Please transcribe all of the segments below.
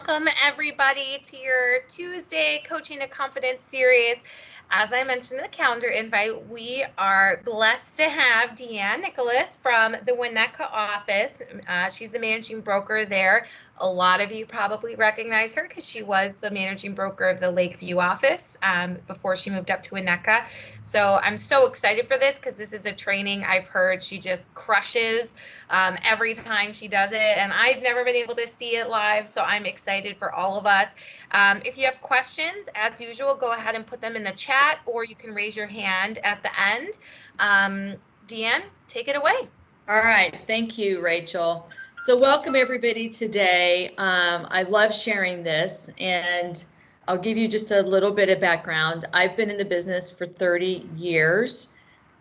Welcome everybody to your Tuesday Coaching to Confidence series. As I mentioned in the calendar invite, we are blessed to have Deanne Nicholas from the Winnetka office. She's the managing broker there. A lot of you probably recognize her because she was the managing broker of the Lakeview office before she moved up to Winnetka. So I'm so excited for this because this is a training I've heard she just crushes every time she does it, and I've never been able to see it live, so I'm excited for all of us. If you have questions, as usual, go ahead and put them in the chat, or you can raise your hand at the end. Deanne, take it away. All right, thank you, Rachel. So welcome everybody today. I love sharing this, and I'll give you just a little bit of background. I've been in the business for 30 years,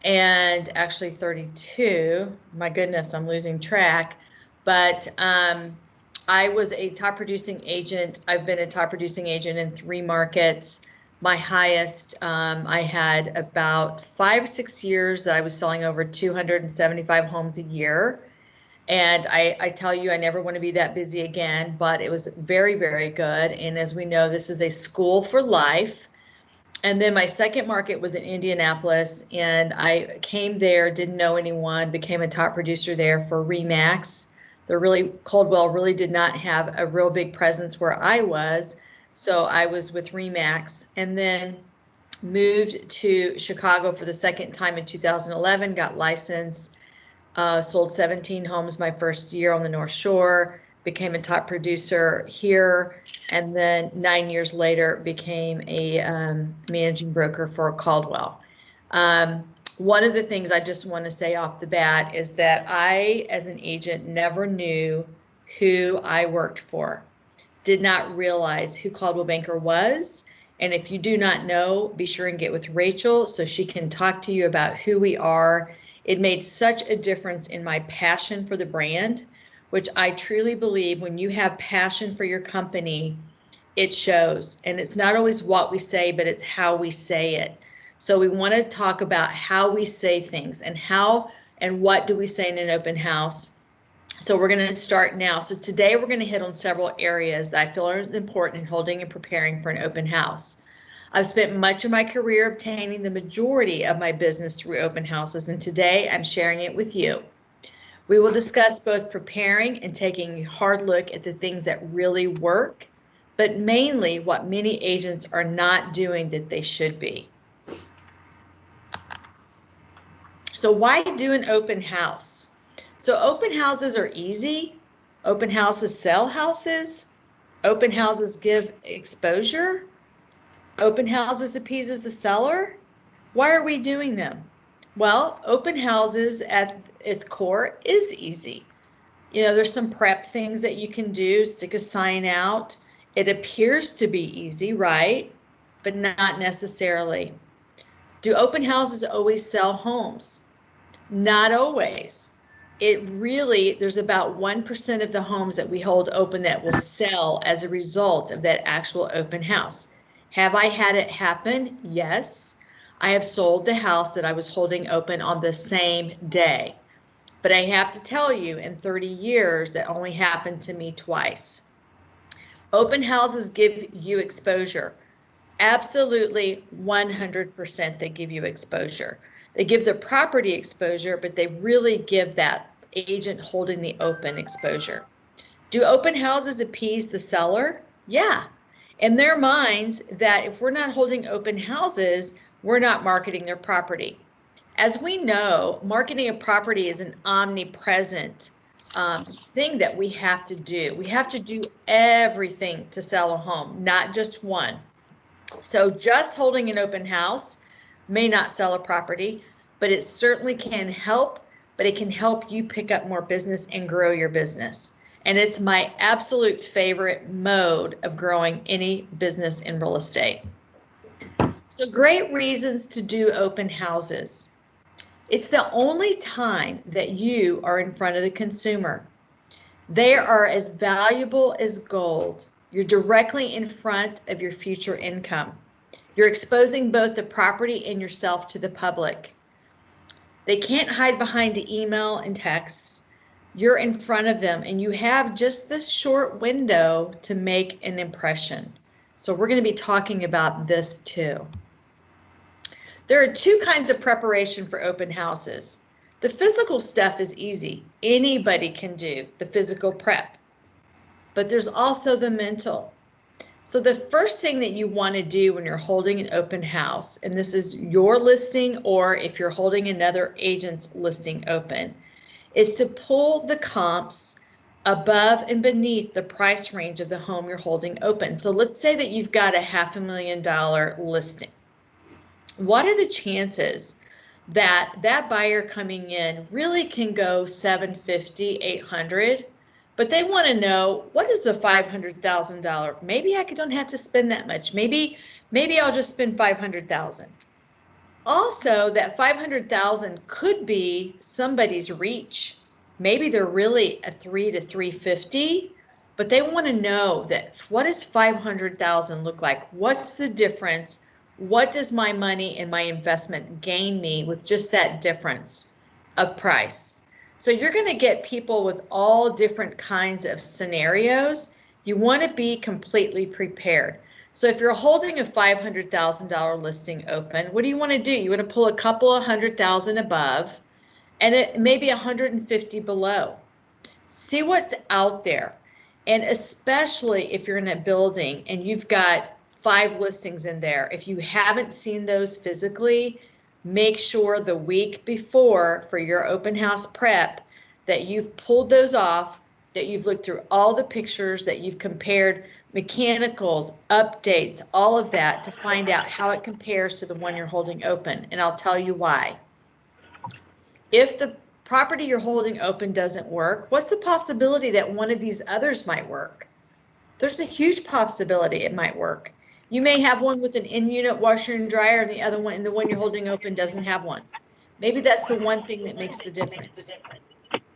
and actually 32. My goodness, I'm losing track. But I was a top producing agent. I've been a top producing agent in 3 markets. My highest, I had about 5 or 6 years that I was selling over 275 homes a year. And I tell you, I never want to be that busy again, but it was very, very good. And as we know, this is a school for life. And then my second market was in Indianapolis, and I came there, didn't know anyone, became a top producer there for Remax. Coldwell really did not have a real big presence where I was. So I was with Remax, and then moved to Chicago for the second time in 2011, got licensed, sold 17 homes my first year on the North Shore, became a top producer here, and then 9 years later became a managing broker for Caldwell. One of the things I just want to say off the bat is that I, as an agent, never knew who I worked for, did not realize who Caldwell Banker was. And if you do not know, be sure and get with Rachel so she can talk to you about who we are. It made such a difference in my passion for the brand, which I truly believe when you have passion for your company, it shows. And it's not always what we say, but it's how we say it. So we want to talk about how we say things and how and what do we say in an open house. So we're going to start now. So today we're going to hit on several areas that I feel are important in holding and preparing for an open house. I've spent much of my career obtaining the majority of my business through open houses, and today I'm sharing it with you. We will discuss both preparing and taking a hard look at the things that really work, but mainly what many agents are not doing that they should be. So why do an open house? So open houses are easy. Open houses sell houses. Open houses give exposure. Open houses appeases the seller. Why are we doing them? Well, open houses at its core is easy. You know, there's some prep things that you can do, stick a sign out. It appears to be easy, right? But not necessarily. Do open houses always sell homes? Not always. There's about 1% of the homes that we hold open that will sell as a result of that actual open house. Have I had it happen? Yes. I have sold the house that I was holding open on the same day. But I have to tell you, in 30 years, that only happened to me twice. Open houses give you exposure. Absolutely 100% they give you exposure. They give the property exposure, but they really give that agent holding the open exposure. Do open houses appease the seller? Yeah. In their minds, that if we're not holding open houses, we're not marketing their property. As we know, marketing a property is an omnipresent thing that we have to do. We have to do everything to sell a home, not just one. So just holding an open house may not sell a property, but it certainly can help, but it can help you pick up more business and grow your business. And it's my absolute favorite mode of growing any business in real estate. So great reasons to do open houses. It's the only time that you are in front of the consumer. They are as valuable as gold. You're directly in front of your future income. You're exposing both the property and yourself to the public. They can't hide behind email and texts. you're in front of them and you have just this short window to make an impression. So we're going to be talking about this too. There are two kinds of preparation for open houses. The physical stuff is easy. Anybody can do the physical prep. But there's also the mental. So the first thing that you want to do when you're holding an open house, and this is your listing or if you're holding another agent's listing open, is to pull the comps above and beneath the price range of the home you're holding open. So let's say that you've got a $500,000 listing. What are the chances that that buyer coming in really can go 750, 800, but they want to know, what is a $500,000? Maybe I don't have to spend that much. Maybe I'll just spend 500,000. Also, that 500,000 could be somebody's reach. Maybe they're really a 3 to 350, but they want to know that, what does 500,000 look like? What's the difference? What does my money and my investment gain me with just that difference of price? So you're going to get people with all different kinds of scenarios. You want to be completely prepared. So if you're holding a $500,000 listing open, what do you want to do? You want to pull a couple of 100,000 above and it maybe 150 below. See what's out there. And especially if you're in a building and you've got 5 listings in there, if you haven't seen those physically, make sure the week before for your open house prep that you've pulled those off, that you've looked through all the pictures, that you've compared mechanicals, updates, all of that to find out how it compares to the one you're holding open. And I'll tell you why. If the property you're holding open doesn't work, what's the possibility that one of these others might work? There's a huge possibility it might work. You may have one with an in-unit washer and dryer and the other one, and the one you're holding open doesn't have one. Maybe that's the one thing that makes the difference.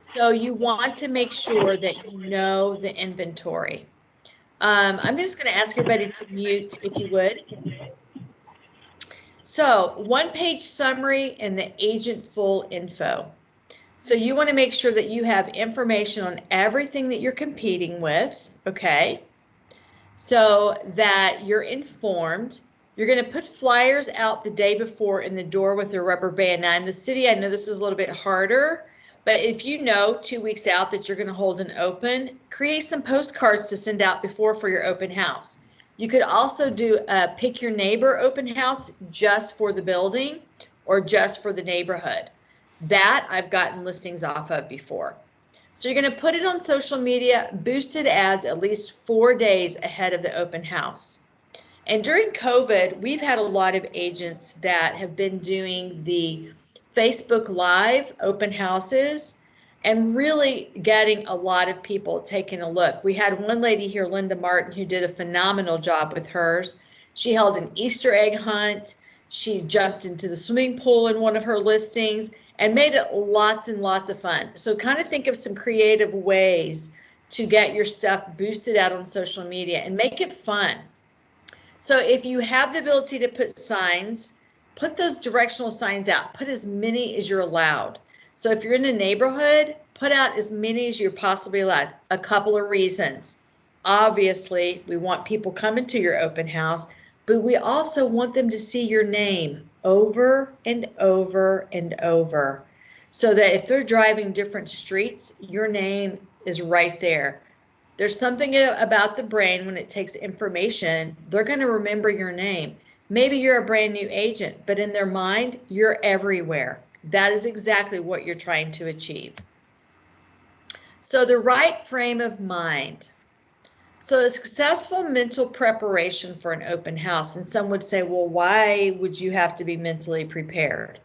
So you want to make sure that you know the inventory. I'm just going to ask everybody to mute if you would. So 1-page summary and the agent full info. So you want to make sure that you have information on everything that you're competing with, okay? So that you're informed. You're going to put flyers out the day before in the door with a rubber band. Now in the city, I know this is a little bit harder, but if you know 2 weeks out that you're going to hold an open, create some postcards to send out before for your open house. You could also do a pick your neighbor open house just for the building or just for the neighborhood. That I've gotten listings off of before. So you're going to put it on social media, boosted ads at least 4 days ahead of the open house. And during COVID, we've had a lot of agents that have been doing the Facebook Live open houses and really getting a lot of people taking a look. We had one lady here, Linda Martin, who did a phenomenal job with hers. She held an Easter egg hunt. She jumped into the swimming pool in one of her listings and made it lots and lots of fun. So kind of think of some creative ways to get your stuff boosted out on social media and make it fun. So if you have the ability to put signs, put those directional signs out. Put as many as you're allowed. So if you're in a neighborhood, put out as many as you're possibly allowed. A couple of reasons. Obviously, we want people coming to your open house, but we also want them to see your name over and over and over, so that if they're driving different streets, your name is right there. There's something about the brain when it takes information, they're going to remember your name. Maybe you're a brand new agent, but in their mind, you're everywhere. That is exactly what you're trying to achieve. So the right frame of mind. So a successful mental preparation for an open house, and some would say, well, why would you have to be mentally prepared?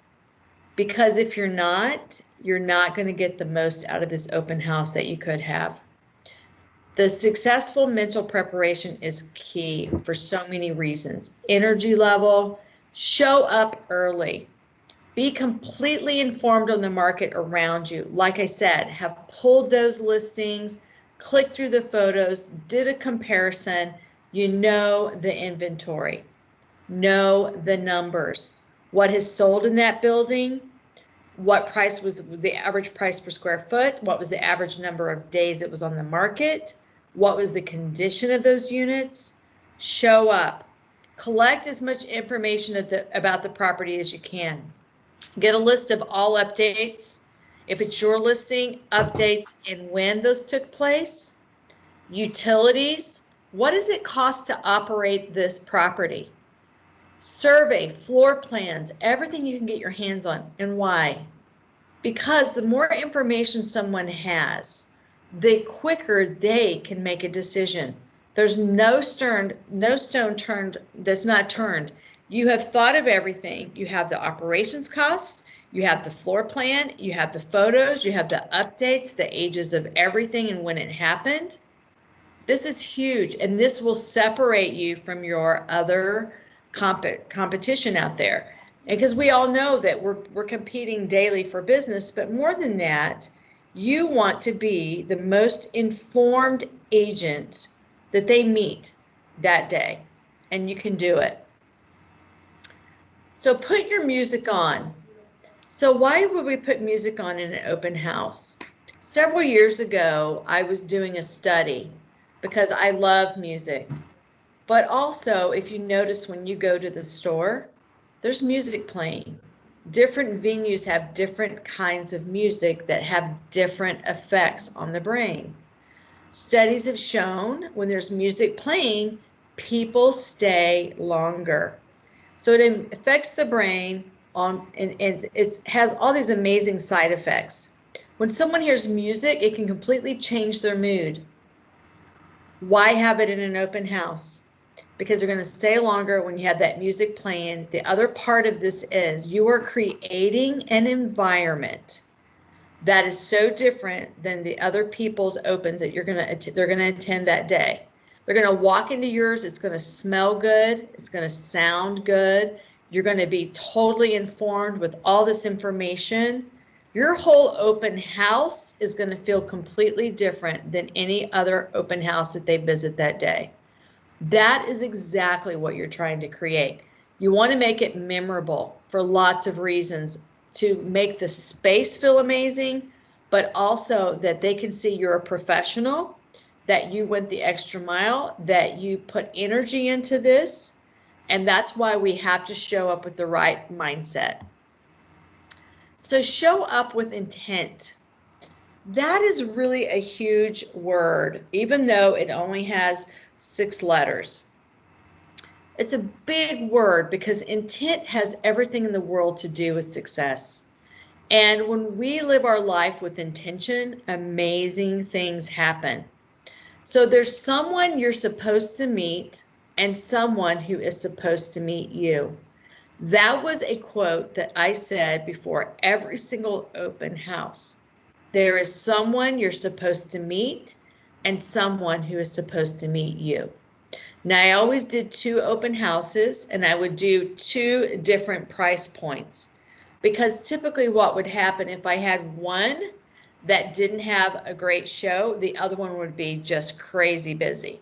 Because if you're not going to get the most out of this open house that you could have. The successful mental preparation is key for so many reasons. Energy level, show up early. Be completely informed on the market around you. Like I said, have pulled those listings, clicked through the photos, did a comparison. You know the inventory, know the numbers, what has sold in that building, what price was the average price per square foot, what was the average number of days it was on the market, what was the condition of those units. Show up. Collect as much information about the property as you can. Get a list of all updates. If it's your listing, updates and when those took place. Utilities. What does it cost to operate this property? Survey, floor plans, everything you can get your hands on. And why? Because the more information someone has, the quicker they can make a decision. There's no stone turned that's not turned. You have thought of everything. You have the operations costs, you have the floor plan, you have the photos, you have the updates, the ages of everything and when it happened. This is huge, and this will separate you from your other competition out there. Because we all know that we're competing daily for business, but more than that, you want to be the most informed agent that they meet that day, and you can do it. So put your music on. So why would we put music on in an open house? Several years ago, I was doing a study because I love music. But also, if you notice when you go to the store, there's music playing. Different venues have different kinds of music that have different effects on the brain. Studies have shown when there's music playing, people stay longer. So it affects the brain and it has all these amazing side effects. When someone hears music, it can completely change their mood. Why have it in an open house? Because they're going to stay longer when you have that music playing. The other part of this is you are creating an environment that is so different than the other people's opens that they're going to attend that day. They're going to walk into yours. It's going to smell good. It's going to sound good. You're going to be totally informed with all this information. Your whole open house is going to feel completely different than any other open house that they visit that day. That is exactly what you're trying to create. You want to make it memorable for lots of reasons, to make the space feel amazing, but also that they can see you're a professional, that you went the extra mile, that you put energy into this. And that's why we have to show up with the right mindset. So show up with intent. That is really a huge word, even though it only has 6 letters. It's a big word because intent has everything in the world to do with success. And when we live our life with intention, amazing things happen. So there's someone you're supposed to meet and someone who is supposed to meet you. That was a quote that I said before every single open house. There is someone you're supposed to meet and someone who is supposed to meet you. Now, I always did 2 open houses and I would do 2 different price points, because typically what would happen if I had one that didn't have a great show, the other one would be just crazy busy.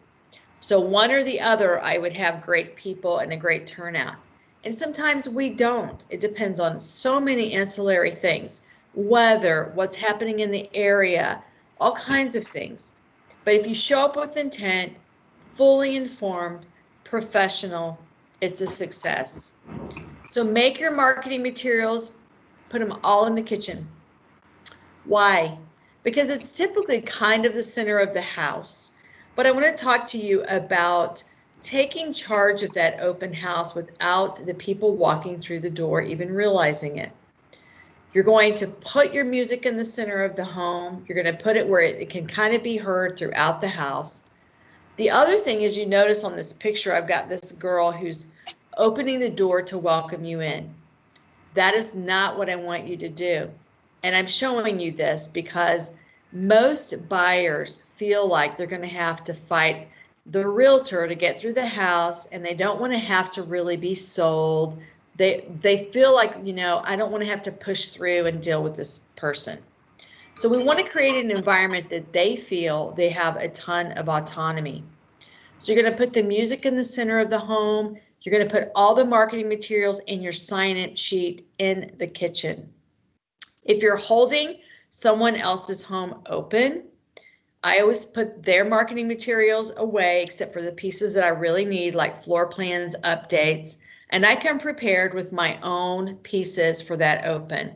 So one or the other, I would have great people and a great turnout. And sometimes we don't. It depends on so many ancillary things, weather, what's happening in the area, all kinds of things. But if you show up with intent, fully informed, professional, it's a success. So make your marketing materials, put them all in the kitchen. Why? Because it's typically kind of the center of the house. But I want to talk to you about taking charge of that open house without the people walking through the door even realizing it. You're going to put your music in the center of the home. You're going to put it where it can kind of be heard throughout the house. The other thing is, you notice on this picture, I've got this girl who's opening the door to welcome you in. That is not what I want you to do. And I'm showing you this because most buyers feel like they're going to have to fight the realtor to get through the house, and they don't want to have to really be sold. They feel like, you know, I don't want to have to push through and deal with this person. So we want to create an environment that they feel they have a ton of autonomy. So you're going to put the music in the center of the home. You're going to put all the marketing materials in your sign-in sheet in the kitchen. If you're holding someone else's home open, I always put their marketing materials away except for the pieces that I really need, like floor plans, updates, and I come prepared with my own pieces for that open.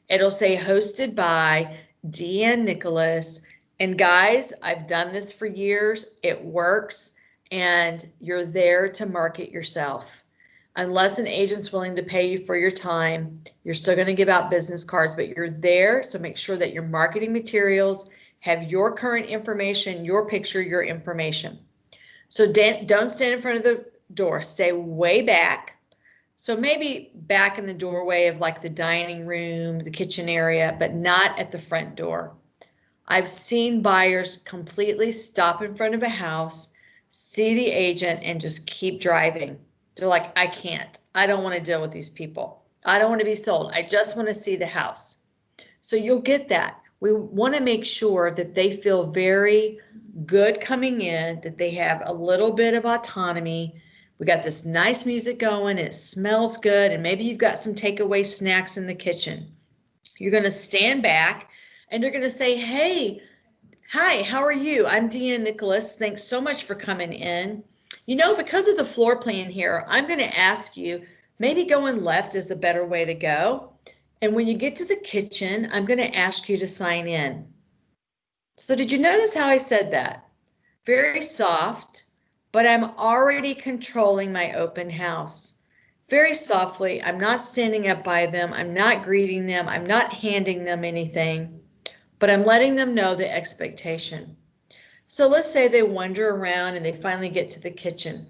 It'll say hosted by Deanne Nicholas. And guys, I've done this for years. It works, and you're there to market yourself. Unless an agent's willing to pay you for your time, you're still going to give out business cards, but you're there. So make sure that your marketing materials have your current information, your picture, your information. So don't stand in front of the door. Stay way back. So maybe back in the doorway of like the dining room, the kitchen area, but not at the front door. I've seen buyers completely stop in front of a house, see the agent, and just keep driving. They're like, I can't. I don't want to deal with these people. I don't want to be sold. I just want to see the house. So you'll get that. We want to make sure that they feel very good coming in, that they have a little bit of autonomy. We got this nice music going, and it smells good, and maybe you've got some takeaway snacks in the kitchen. You're going to stand back and you're going to say, hey, hi, how are you? I'm Deanne Nicholas. Thanks so much for coming in. You know, because of the floor plan here, I'm going to ask you, maybe going left is a better way to go. And when you get to the kitchen, I'm going to ask you to sign in. So did you notice how I said that? Very soft, but I'm already controlling my open house. Very softly. I'm not standing up by them. I'm not greeting them. I'm not handing them anything, but I'm letting them know the expectation. So let's say they wander around and they finally get to the kitchen.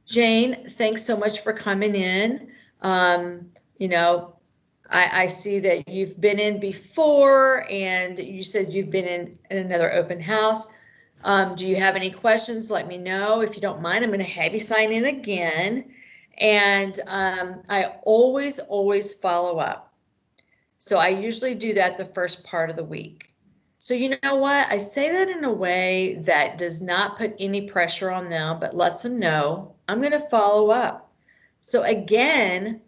Jane, thanks so much for coming in. You know, I see that you've been in before, and you said you've been in another open house. Do you have any questions? Let me know. If you don't mind, I'm going to have you sign in again. And I always follow up. So I usually do that the first part of the week. So you know what? I say that in a way that does not put any pressure on them, but lets them know I'm going to follow up. So again,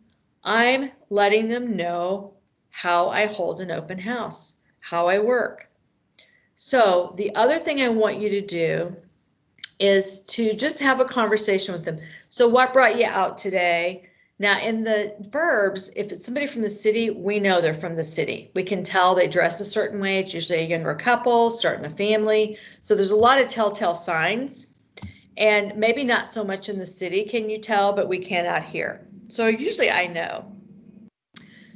I'm letting them know how I hold an open house, how I work. So the other thing I want you to do is to just have a conversation with them. So what brought you out today? Now in the burbs, if it's somebody from the city, we know they're from the city. We can tell they dress a certain way. It's usually a younger couple starting a family. So there's a lot of telltale signs, and maybe not so much in the city can you tell, but we can out here. So usually I know.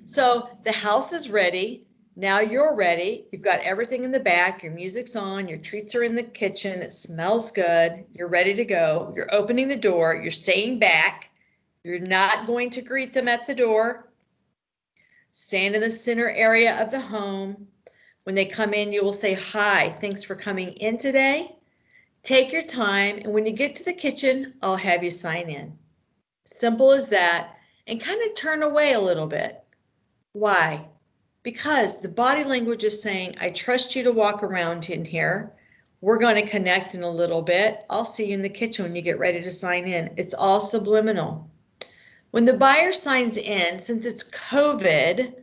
So the house is ready. Now you're ready. You've got everything in the back. Your music's on. Your treats are in the kitchen. It smells good. You're ready to go. You're opening the door. You're staying back. You're not going to greet them at the door. Stand in the center area of the home. When they come in, you will say, hi, thanks for coming in today. Take your time. And when you get to the kitchen, I'll have you sign in. Simple as that. And kind of turn away a little bit. Why? Because the body language is saying, I trust you to walk around in here. We're going to connect in a little bit. I'll see you in the kitchen when you get ready to sign in. It's all subliminal. When the buyer signs in, since it's COVID,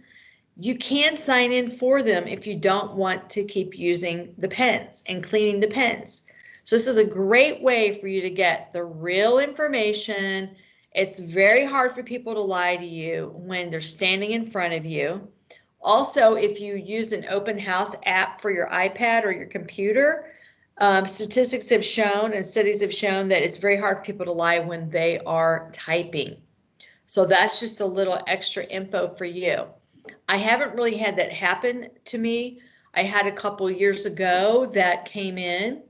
you can sign in for them if you don't want to keep using the pens and cleaning the pens. So this is a great way for you to get the real information. It's very hard for people to lie to you when they're standing in front of you. Also, if you use an open house app for your iPad or your computer, statistics have shown and studies have shown that it's very hard for people to lie when they are typing. So that's just a little extra info for you. I haven't really had that happen to me. I had a couple years ago that came in,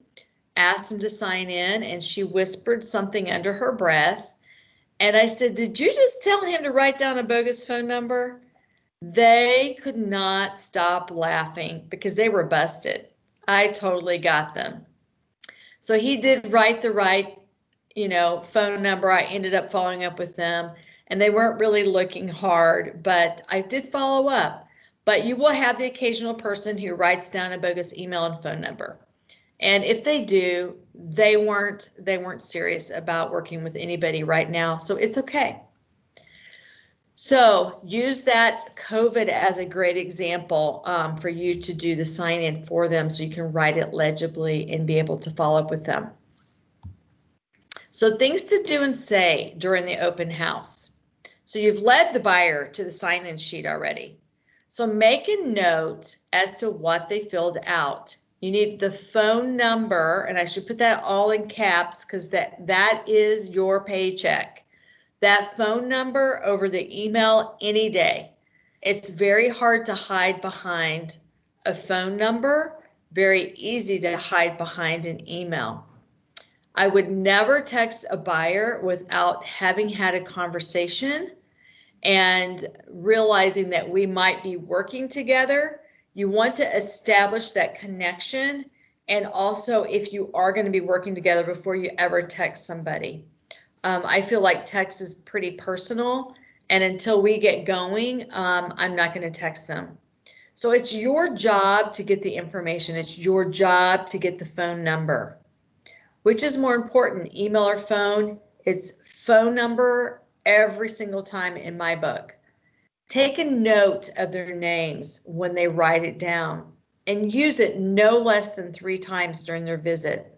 asked him to sign in, and she whispered something under her breath. And I said, did you just tell him to write down a bogus phone number? They could not stop laughing because they were busted. I totally got them. So he did write the right, phone number. I ended up following up with them, and they weren't really looking hard, but I did follow up. But you will have the occasional person who writes down a bogus email and phone number. And if they do, they weren't serious about working with anybody right now, so it's okay. So use that COVID as a great example for you to do the sign in for them so you can write it legibly and be able to follow up with them. So things to do and say during the open house. So you've led the buyer to the sign-in sheet already. So make a note as to what they filled out. You need the phone number, and I should put that all in caps because that is your paycheck. That phone number over the email any day. It's very hard to hide behind a phone number, very easy to hide behind an email. I would never text a buyer without having had a conversation and realizing that we might be working together. You want to establish that connection, and also if you are going to be working together before you ever text somebody. I feel like text is pretty personal, and until we get going, I'm not going to text them. So it's your job to get the information. It's your job to get the phone number. Which is more important, email or phone? It's phone number every single time in my book. Take a note of their names when they write it down and use it no less than 3 times during their visit.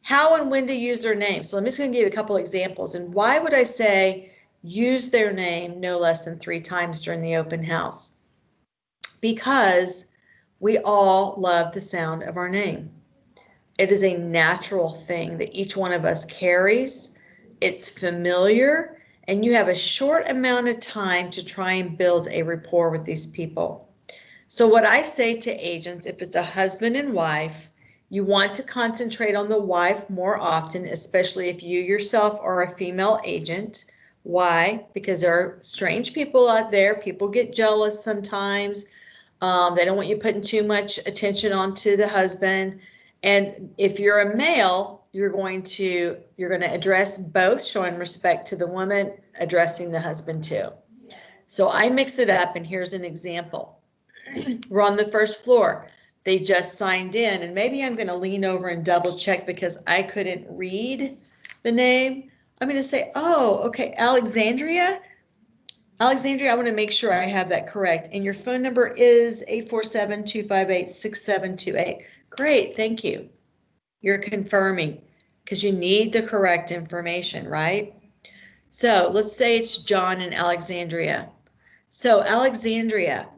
How and when to use their name. So I'm just going to give you a couple examples. And why would I say use their name no less than 3 times during the open house? Because we all love the sound of our name. It is a natural thing that each one of us carries. It's familiar, and you have a short amount of time to try and build a rapport with these people. So what I say to agents, if it's a husband and wife, you want to concentrate on the wife more often, especially if you yourself are a female agent. Why? Because there are strange people out there. People get jealous sometimes. They don't want you putting too much attention onto the husband. And if you're a male, you're going to address both, showing respect to the woman, addressing the husband too. So I mix it up, and here's an example. We're on the first floor. They just signed in, and maybe I'm going to lean over and double check because I couldn't read the name. I'm going to say, oh, okay, Alexandria. Alexandria, I want to make sure I have that correct. And your phone number is 847-258-6728. Great, thank you. You're confirming because you need the correct information, right? So let's say it's John and Alexandria. So Alexandria,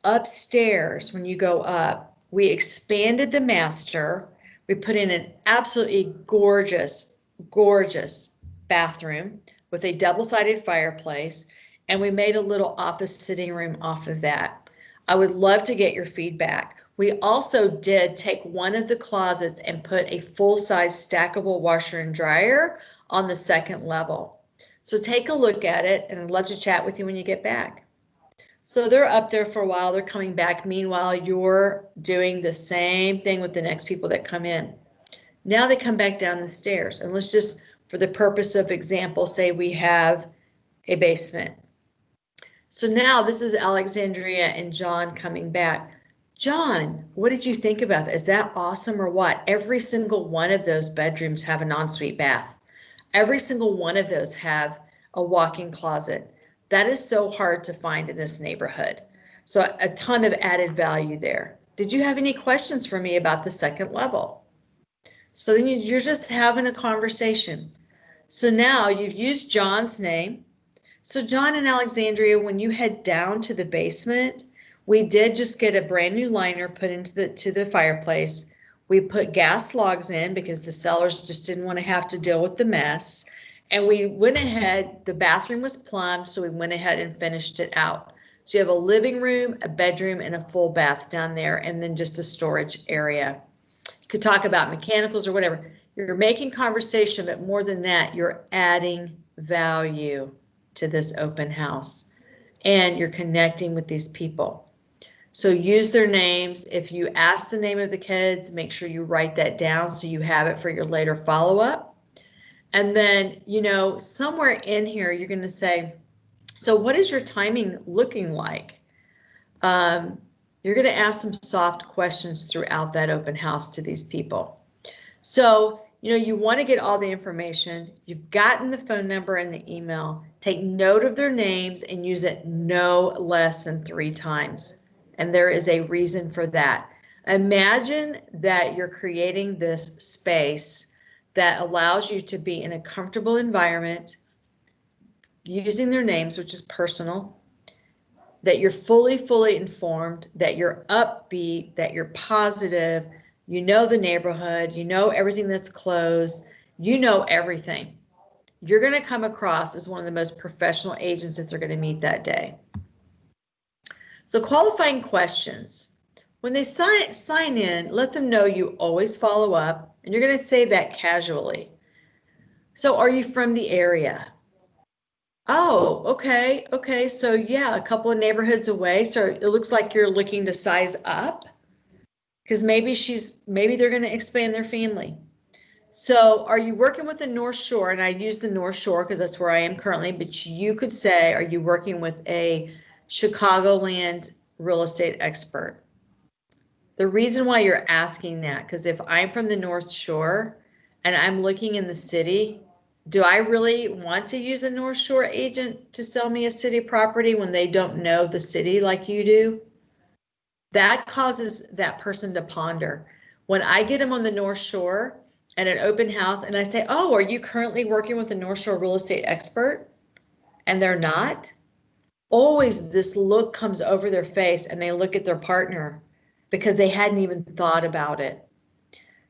upstairs when you go up, we expanded the master. We put in an absolutely gorgeous, gorgeous bathroom with a double-sided fireplace, and we made a little office sitting room off of that. I would love to get your feedback. We also did take one of the closets and put a full-size stackable washer and dryer on the second level. So take a look at it, and I'd love to chat with you when you get back. So they're up there for a while, they're coming back. Meanwhile, you're doing the same thing with the next people that come in. Now they come back down the stairs, and let's just, for the purpose of example, say we have a basement. So now this is Alexandria and John coming back. John, what did you think about that? Is that awesome or what? Every single one of those bedrooms have an ensuite bath. Every single one of those have a walk-in closet. That is so hard to find in this neighborhood. So a ton of added value there. Did you have any questions for me about the second level? So then you're just having a conversation. So now you've used John's name. So John and Alexandria, when you head down to the basement, we did just get a brand new liner put into the fireplace. We put gas logs in because the sellers just didn't want to have to deal with the mess. And we went ahead, the bathroom was plumbed, so we went ahead and finished it out. So you have a living room, a bedroom, and a full bath down there, and then just a storage area. You could talk about mechanicals or whatever. You're making conversation, but more than that, you're adding value to this open house, and you're connecting with these people. So use their names. If you ask the name of the kids, make sure you write that down so you have it for your later follow-up. And then, you know, somewhere in here, you're going to say, so what is your timing looking like? You're going to ask some soft questions throughout that open house to these people. So, you know, you want to get all the information. You've gotten the phone number and the email. Take note of their names and use it no less than 3 times. And there is a reason for that. Imagine that you're creating this space that allows you to be in a comfortable environment, using their names, which is personal, that you're fully informed, that you're upbeat, that you're positive, you know the neighborhood, you know everything that's closed, you know everything. You're going to come across as one of the most professional agents that they're going to meet that day. So qualifying questions. When they sign in, let them know you always follow up, and you're going to say that casually. So are you from the area? Oh, okay. So yeah, a couple of neighborhoods away. So it looks like you're looking to size up, because maybe they're going to expand their family. So are you working with the North Shore? And I use the North Shore because that's where I am currently, but you could say, are you working with a Chicagoland real estate expert? The reason why you're asking that, because if I'm from the North Shore and I'm looking in the city, do I really want to use a North Shore agent to sell me a city property when they don't know the city like you do? That causes that person to ponder. When I get them on the North Shore at an open house and I say, oh, are you currently working with a North Shore real estate expert? And they're not. Always this look comes over their face and they look at their partner because they hadn't even thought about it.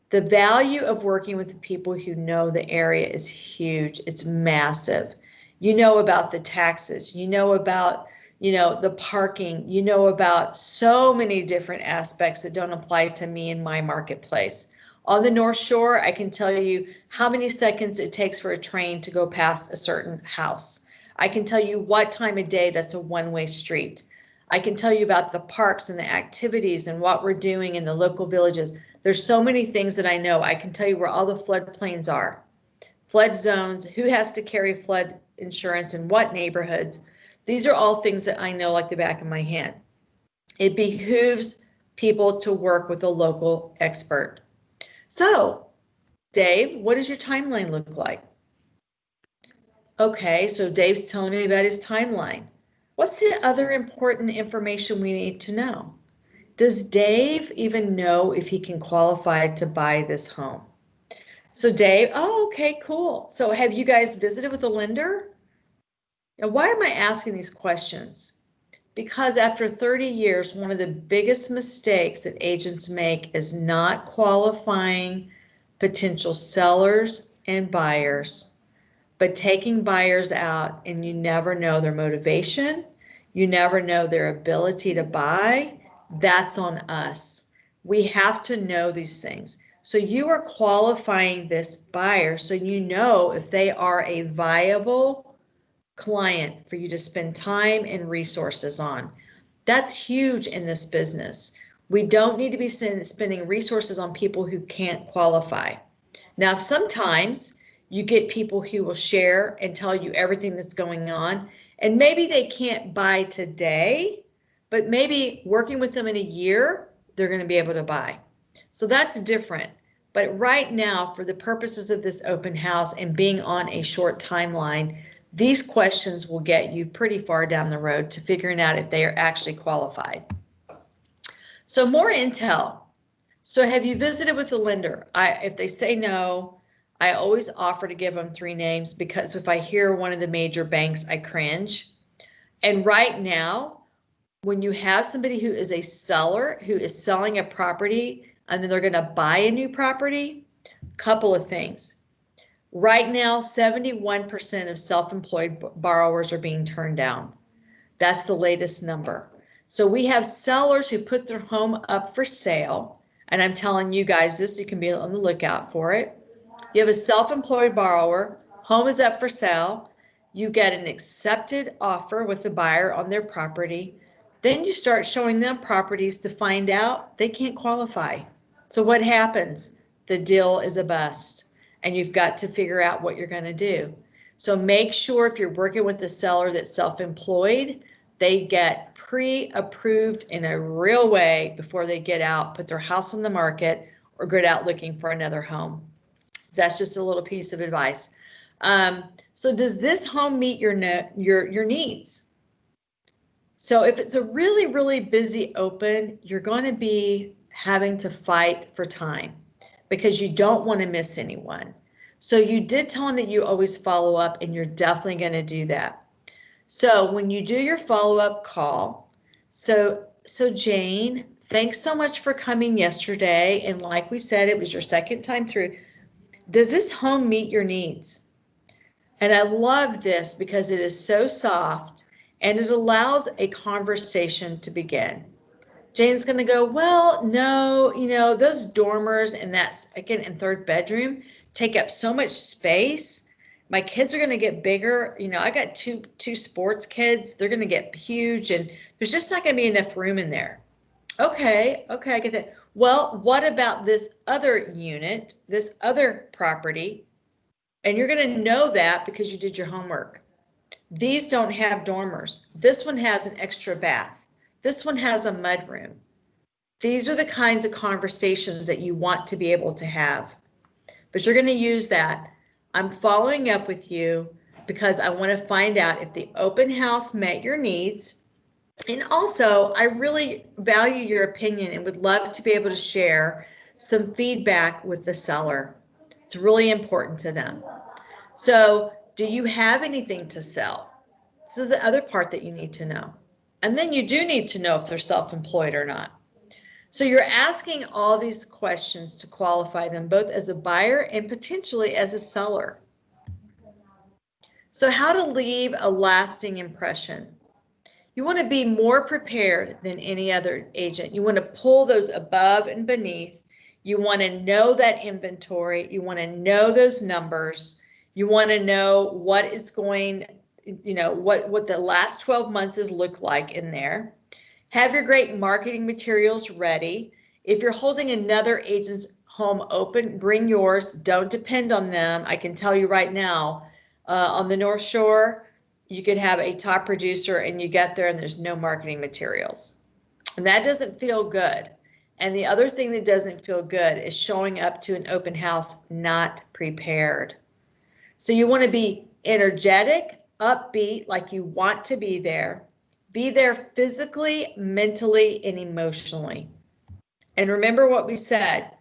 The value of working with the people who know the area is huge. It's massive. You know about the taxes, you know about the parking, you know about so many different aspects that don't apply to me in my marketplace. On the North Shore, I can tell you how many seconds it takes for a train to go past a certain house. I can tell you what time of day that's a one-way street. I can tell you about the parks and the activities and what we're doing in the local villages. There's so many things that I know. I can tell you where all the floodplains are, flood zones, who has to carry flood insurance in what neighborhoods. These are all things that I know like the back of my hand. It behooves people to work with a local expert. So, Dave, what does your timeline look like? Okay, so Dave's telling me about his timeline. What's the other important information we need to know? Does Dave even know if he can qualify to buy this home? So Dave, oh, okay, cool. So have you guys visited with a lender? Now, why am I asking these questions? Because after 30 years, one of the biggest mistakes that agents make is not qualifying potential sellers and buyers, but taking buyers out, and you never know their motivation. You never know their ability to buy. That's on us. We have to know these things. So you are qualifying this buyer so you know if they are a viable client for you to spend time and resources on. That's huge in this business. We don't need to be spending resources on people who can't qualify. Now, sometimes you get people who will share and tell you everything that's going on, and maybe they can't buy today, but maybe working with them in a year, they're going to be able to buy. So that's different. But right now, for the purposes of this open house and being on a short timeline, these questions will get you pretty far down the road to figuring out if they are actually qualified. So more intel. So have you visited with the lender? If they say no, I always offer to give them 3 names, because if I hear one of the major banks, I cringe. And right now, when you have somebody who is a seller who is selling a property and then they're going to buy a new property, couple of things. Right now, 71% of self-employed borrowers are being turned down. That's the latest number. So we have sellers who put their home up for sale, and I'm telling you guys this, you can be on the lookout for it. You have a self-employed borrower, home is up for sale, you get an accepted offer with the buyer on their property, then you start showing them properties to find out they can't qualify. So what happens? The deal is a bust, and you've got to figure out what you're going to do. So make sure if you're working with the seller that's self-employed, they get pre-approved in a real way before they get out, put their house on the market, or get out looking for another home. That's just a little piece of advice. So does this home meet your needs? So if it's a really, really busy open, you're going to be having to fight for time because you don't want to miss anyone. So you did tell them that you always follow up, and you're definitely going to do that. So when you do your follow-up call, so Jane, thanks so much for coming yesterday. And like we said, it was your second time through. Does this home meet your needs? And I love this because it is so soft and it allows a conversation to begin. Jane's going to go, well, no, those dormers and that second and third bedroom take up so much space. My kids are going to get bigger. I got two sports kids. They're going to get huge, and there's just not going to be enough room in there. Okay, I get that. Well, what about this other unit, this other property? And you're going to know that because you did your homework. These don't have dormers. This one has an extra bath. This one has a mudroom. These are the kinds of conversations that you want to be able to have. But you're going to use that. I'm following up with you because I want to find out if the open house met your needs. And also, I really value your opinion and would love to be able to share some feedback with the seller. It's really important to them. So, do you have anything to sell? This is the other part that you need to know. And then you do need to know if they're self-employed or not. So you're asking all these questions to qualify them both as a buyer and potentially as a seller. So how to leave a lasting impression. You want to be more prepared than any other agent. You want to pull those above and beneath. You want to know that inventory. You want to know those numbers. You want to know what is going, what the last 12 months has looked like in there. Have your great marketing materials ready. If you're holding another agent's home open, bring yours. Don't depend on them. I can tell you right now, on the North Shore, you could have a top producer and you get there and there's no marketing materials. And that doesn't feel good. And the other thing that doesn't feel good is showing up to an open house not prepared. So you want to be energetic, upbeat, like you want to be there. Be there physically, mentally, and emotionally. And remember what we said.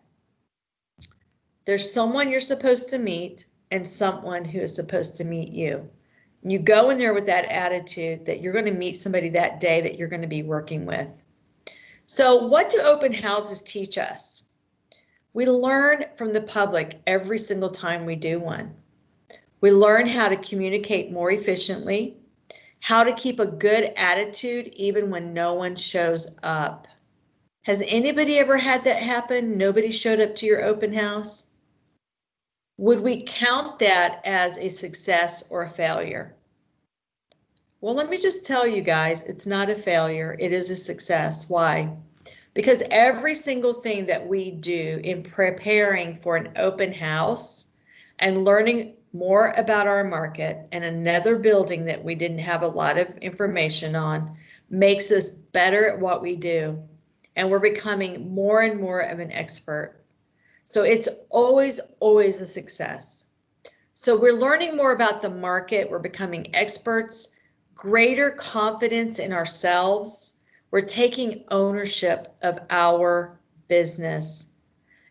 There's someone you're supposed to meet and someone who is supposed to meet you. You go in there with that attitude that you're going to meet somebody that day that you're going to be working with. So what do open houses teach us? We learn from the public every single time we do one. We learn how to communicate more efficiently, how to keep a good attitude even when no one shows up. Has anybody ever had that happen? Nobody showed up to your open house? Would we count that as a success or a failure? Well, let me just tell you guys, it's not a failure. It is a success. Why? Because every single thing that we do in preparing for an open house and learning more about our market and another building that we didn't have a lot of information on makes us better at what we do. And we're becoming more and more of an expert. So it's always, always a success. So we're learning more about the market. We're becoming experts, greater confidence in ourselves. We're taking ownership of our business.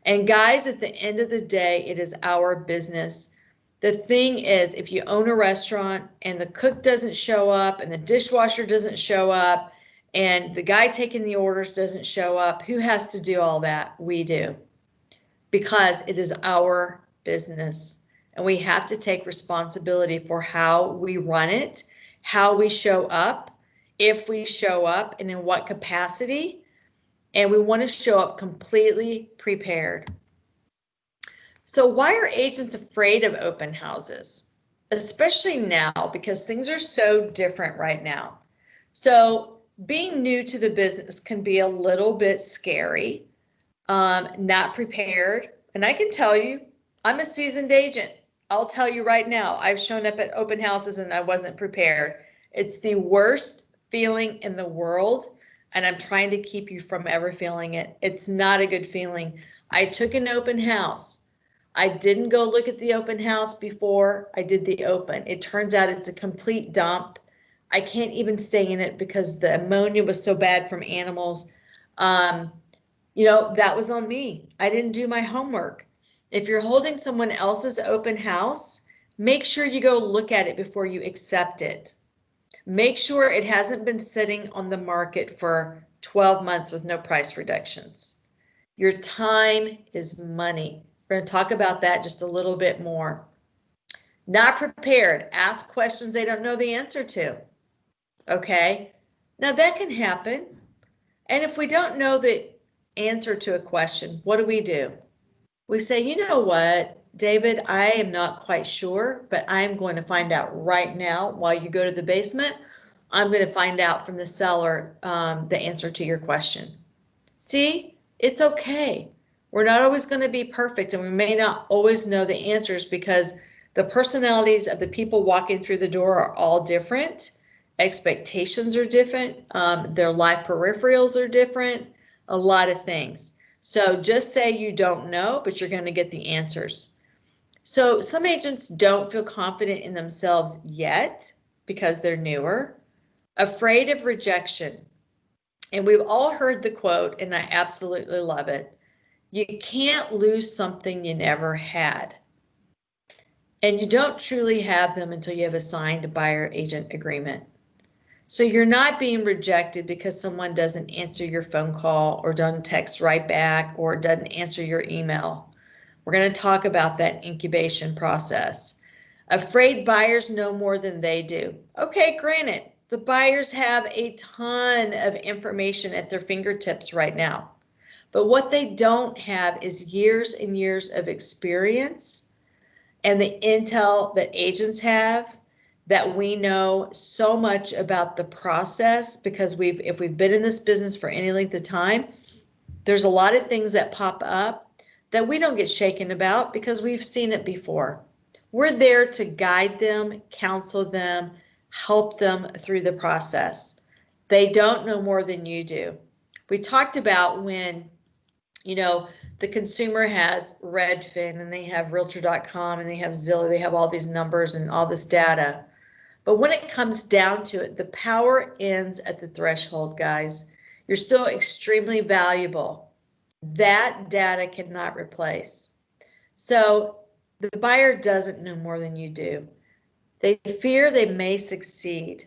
And guys, at the end of the day, it is our business. The thing is, if you own a restaurant and the cook doesn't show up and the dishwasher doesn't show up and the guy taking the orders doesn't show up, who has to do all that? We do. Because it is our business and we have to take responsibility for how we run it, how we show up, if we show up, and in what capacity. And we want to show up completely prepared. So why are agents afraid of open houses? Especially now, because things are so different right now. So being new to the business can be a little bit scary. Not prepared. And I can tell you, I'm a seasoned agent. I'll tell you right now, I've shown up at open houses and I wasn't prepared. It's the worst feeling in the world. And I'm trying to keep you from ever feeling it. It's not a good feeling. I took an open house I didn't go look at the open house before I did the open. It turns out it's a complete dump. I can't even stay in it because the ammonia was so bad from animals. You know, that was on me. I didn't do my homework. If you're holding someone else's open house, make sure you go look at it before you accept it. Make sure it hasn't been sitting on the market for 12 months with no price reductions. Your time is money. We're going to talk about that just a little bit more. Not prepared. Ask questions they don't know the answer to. Okay? Now that can happen. And if we don't know the answer to a question, what do? We say, you know what, David, I am not quite sure, but I'm going to find out right now while you go to the basement. I'm going to find out from the seller the answer to your question. See, it's okay. We're not always going to be perfect, and we may not always know the answers because the personalities of the people walking through the door are all different. Expectations are different. Their life peripherals are different. A lot of things. So just say you don't know, but you're going to get the answers. So some agents don't feel confident in themselves yet because they're newer, afraid of rejection. And we've all heard the quote, and I absolutely love it. You can't lose something you never had. And you don't truly have them until you have a signed buyer agent agreement. So you're not being rejected because someone doesn't answer your phone call or doesn't text right back or doesn't answer your email. We're going to talk about that incubation process. Afraid buyers know more than they do. Okay, granted, the buyers have a ton of information at their fingertips right now. But what they don't have is years and years of experience and the intel that agents have, that we know so much about the process because if we've been in this business for any length of time, there's a lot of things that pop up that we don't get shaken about because we've seen it before. We're there to guide them, counsel them, help them through the process. They don't know more than you do. We talked about when, you know, the consumer has Redfin and they have Realtor.com and they have Zillow, they have all these numbers and all this data. But when it comes down to it, the power ends at the threshold, guys. You're still extremely valuable. That data cannot replace. So the buyer doesn't know more than you do. They fear they may succeed.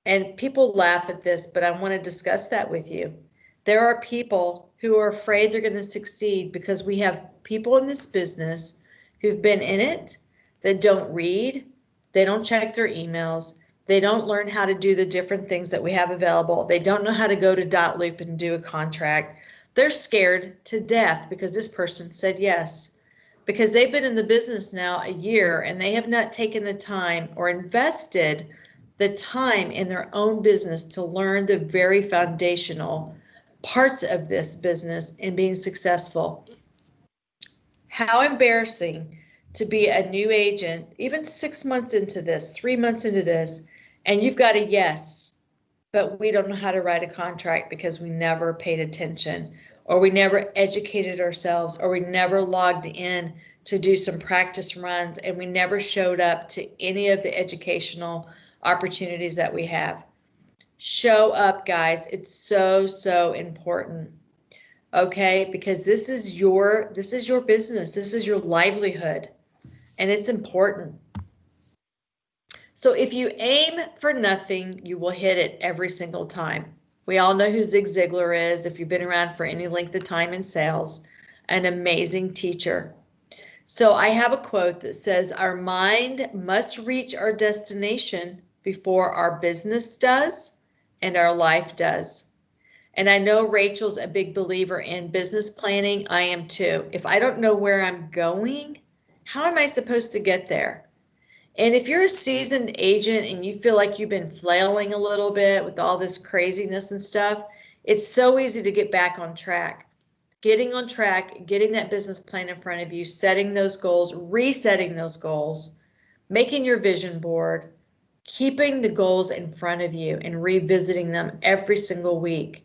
And people laugh at this, but I want to discuss that with you. There are people who are afraid they're going to succeed because we have people in this business who've been in it that don't read, they don't check their emails, they don't learn how to do the different things that we have available, they don't know how to go to dotloop and do a contract. They're scared to death because this person said yes, because they've been in the business now a year and they have not taken the time or invested the time in their own business to learn the very foundational parts of this business and being successful. How embarrassing to be a new agent, even 6 months into this, 3 months into this, and you've got a yes, but we don't know how to write a contract because we never paid attention, or we never educated ourselves, or we never logged in to do some practice runs, and we never showed up to any of the educational opportunities that we have. Show up, guys. It's so, so important. Okay, because this is your business. This is your livelihood, and it's important. So if you aim for nothing, you will hit it every single time. We all know who Zig Ziglar is if you've been around for any length of time in sales, an amazing teacher. So I have a quote that says, our mind must reach our destination before our business does and our life does. And I know Rachel's a big believer in business planning. I am too. If I don't know where I'm going, how am I supposed to get there? And if you're a seasoned agent and you feel like you've been flailing a little bit with all this craziness and stuff, it's so easy to get back on track. Getting on track, getting that business plan in front of you, setting those goals, resetting those goals, making your vision board, keeping the goals in front of you and revisiting them every single week.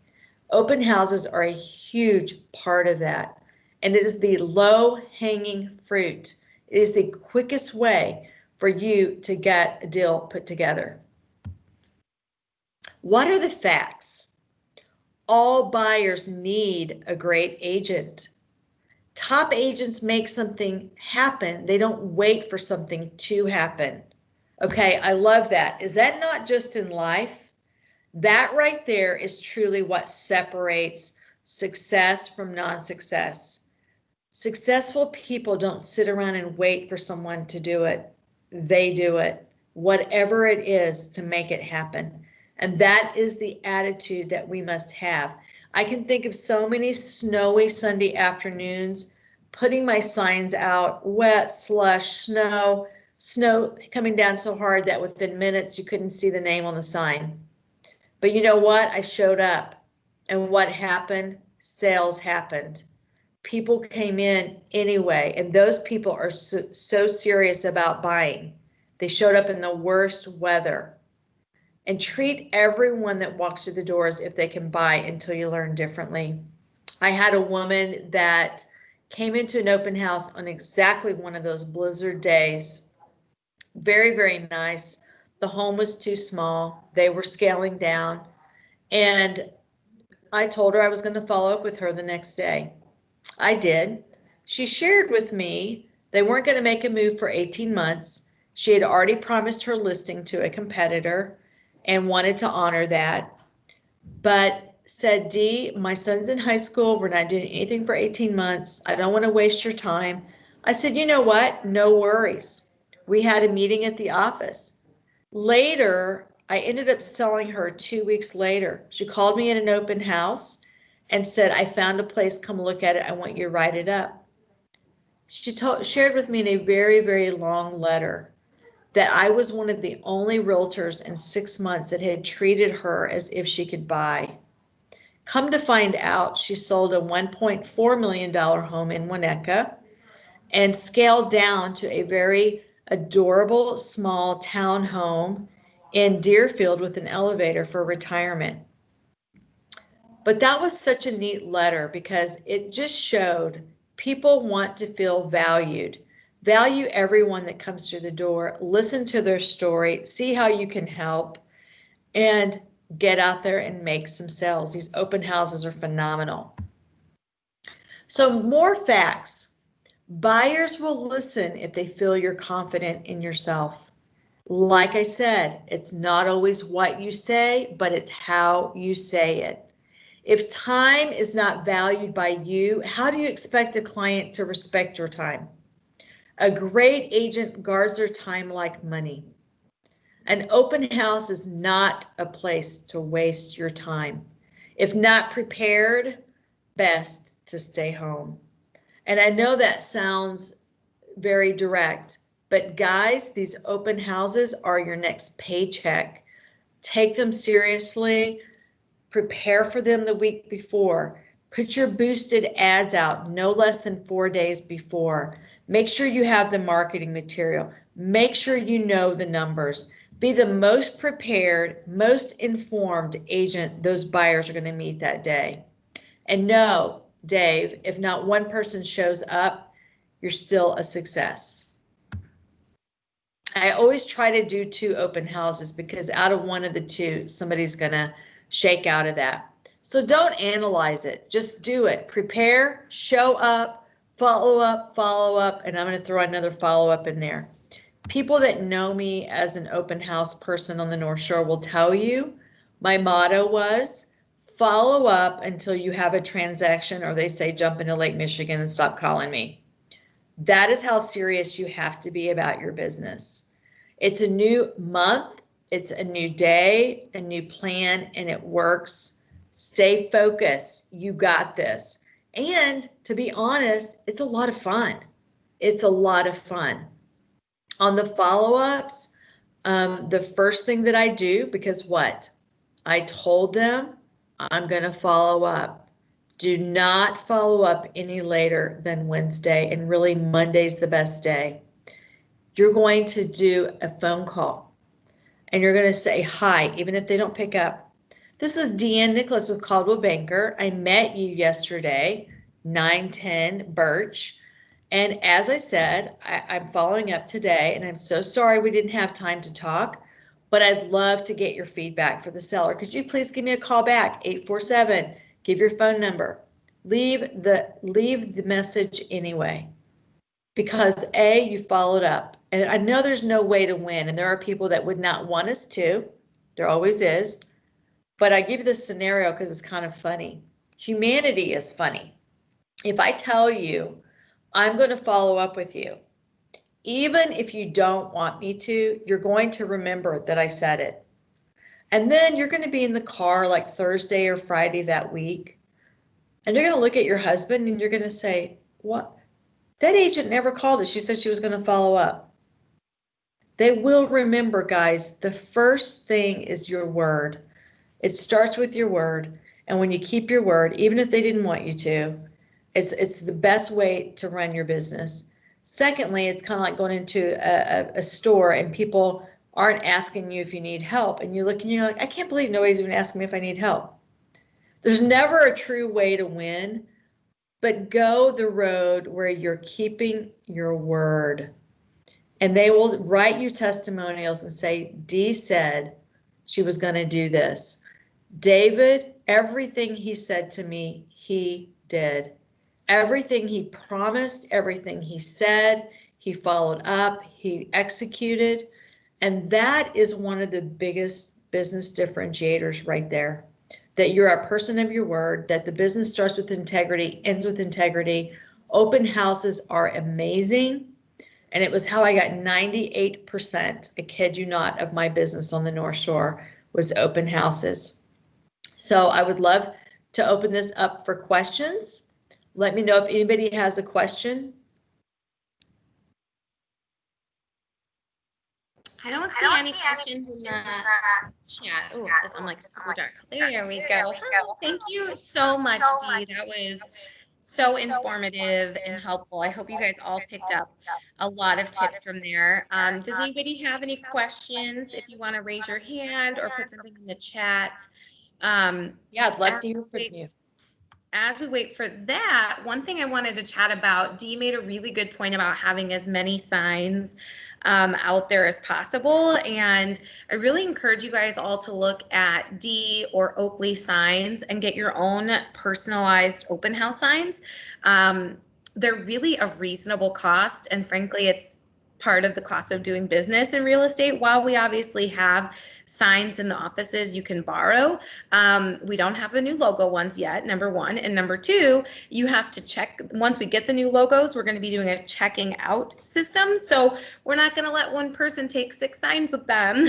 Open houses are a huge part of that. and it is the low-hanging fruit. It is the quickest way for you to get a deal put together. What are the facts? All buyers need a great agent. Top agents make something happen. They don't wait for something to happen. Okay, I love that. Is that not just in life? That right there is truly what separates success from non-success. Successful people don't sit around and wait for someone to do it. They do it, whatever it is, to make it happen. And that is the attitude that we must have. I can think of so many snowy Sunday afternoons, putting my signs out, wet, slush, snow coming down so hard that within minutes you couldn't see the name on the sign. But you know what? I showed up. And what happened? Sales happened. People came in anyway, and those people are so serious about buying. They showed up in the worst weather. And treat everyone that walks through the doors if they can buy until you learn differently. I had a woman that came into an open house on exactly one of those blizzard days. Very, very nice. The home was too small. They were scaling down. And I told her I was going to follow up with her the next day. I did. She shared with me they weren't going to make a move for 18 months. She had already promised her listing to a competitor and wanted to honor that, but said, Dee, my son's in high school. We're not doing anything for 18 months. I don't want to waste your time. I said, you know what? No worries. We had a meeting at the office. Later, I ended up selling her 2 weeks later. She called me in an open house and said, I found a place, come look at it. I want you to write it up. She shared with me in a very, very long letter that I was one of the only realtors in 6 months that had treated her as if she could buy. Come to find out, she sold a $1.4 million home in Winnetka and scaled down to a very adorable small town home in Deerfield with an elevator for retirement. But that was such a neat letter because it just showed people want to feel valued. Value everyone that comes through the door, listen to their story, see how you can help, and get out there and make some sales. These open houses are phenomenal. So more facts. Buyers will listen if they feel you're confident in yourself. Like I said, it's not always what you say, but it's how you say it. If time is not valued by you, how do you expect a client to respect your time? A great agent guards their time like money. An open house is not a place to waste your time. If not prepared, best to stay home. And I know that sounds very direct, but guys, these open houses are your next paycheck. Take them seriously. Prepare for them the week before. Put your boosted ads out no less than 4 days before. Make sure you have the marketing material. Make sure you know the numbers. Be the most prepared, most informed agent those buyers are going to meet that day. And know, Dave, if not one person shows up, you're still a success. I always try to do 2 open houses because out of one of the 2, somebody's going to shake out of that. So don't analyze it. Just do it. Prepare, show up, follow up, and I'm going to throw another follow up in there. People that know me as an open house person on the North Shore will tell you my motto was follow up until you have a transaction, or they say jump into Lake Michigan and stop calling me. That is how serious you have to be about your business. It's a new month, it's a new day, a new plan, and it works. Stay focused. You got this. And to be honest, it's a lot of fun. It's a lot of fun. On the follow-ups, the first thing that I do, because what? I told them I'm going to follow up. Do not follow up any later than Wednesday, and really Monday's the best day. You're going to do a phone call and you're going to say hi, even if they don't pick up. This is Deanne Nicholas with Coldwell Banker. I met you yesterday. 910 Birch. And as I said, I'm following up today, and I'm so sorry we didn't have time to talk, but I'd love to get your feedback for the seller. Could you please give me a call back, 847, give your phone number, leave the message anyway, because A, you followed up. And I know there's no way to win, and there are people that would not want us to, there always is, but I give you this scenario because it's kind of funny. Humanity is funny. If I tell you, I'm going to follow up with you, even if you don't want me to, you're going to remember that I said it. And then you're going to be in the car like Thursday or Friday that week, and you're going to look at your husband and you're going to say, what? That agent never called us. She said she was going to follow up. They will remember, guys. The first thing is your word. It starts with your word. And when you keep your word, even if they didn't want you to, it's the best way to run your business. Secondly, it's kind of like going into a store and people aren't asking you if you need help. And you look and you're like, I can't believe nobody's even asking me if I need help. There's never a true way to win, but go the road where you're keeping your word. And they will write you testimonials and say, Dee said she was going to do this. David, everything he said to me, he did. Everything he promised, everything he said, he followed up, he executed. And that is one of the biggest business differentiators right there. That you're a person of your word, that the business starts with integrity, ends with integrity. Open houses are amazing. And it was how I got 98%, I kid you not, of my business on the North Shore was open houses. So I would love to open this up for questions. Let me know if anybody has a question. I don't see any questions in the chat. Oh, I'm like super dark. There we go. Oh, thank you so much, Dee. That was so informative and helpful. I hope you guys all picked up a lot of tips from there. Does anybody have any questions? If you want to raise your hand or put something in the chat. Yeah, I'd love to hear from you. As we wait for that, one thing I wanted to chat about, Dee made a really good point about having as many signs out there as possible. And I really encourage you guys all to look at Dee or Oakley signs and get your own personalized open house signs. They're really a reasonable cost. And frankly, it's part of the cost of doing business in real estate. While we obviously have signs in the offices you can borrow, we don't have the new logo ones yet, number one. And number two, you have to check, once we get the new logos, we're going to be doing a checking out system. So we're not going to let one person take 6 signs with them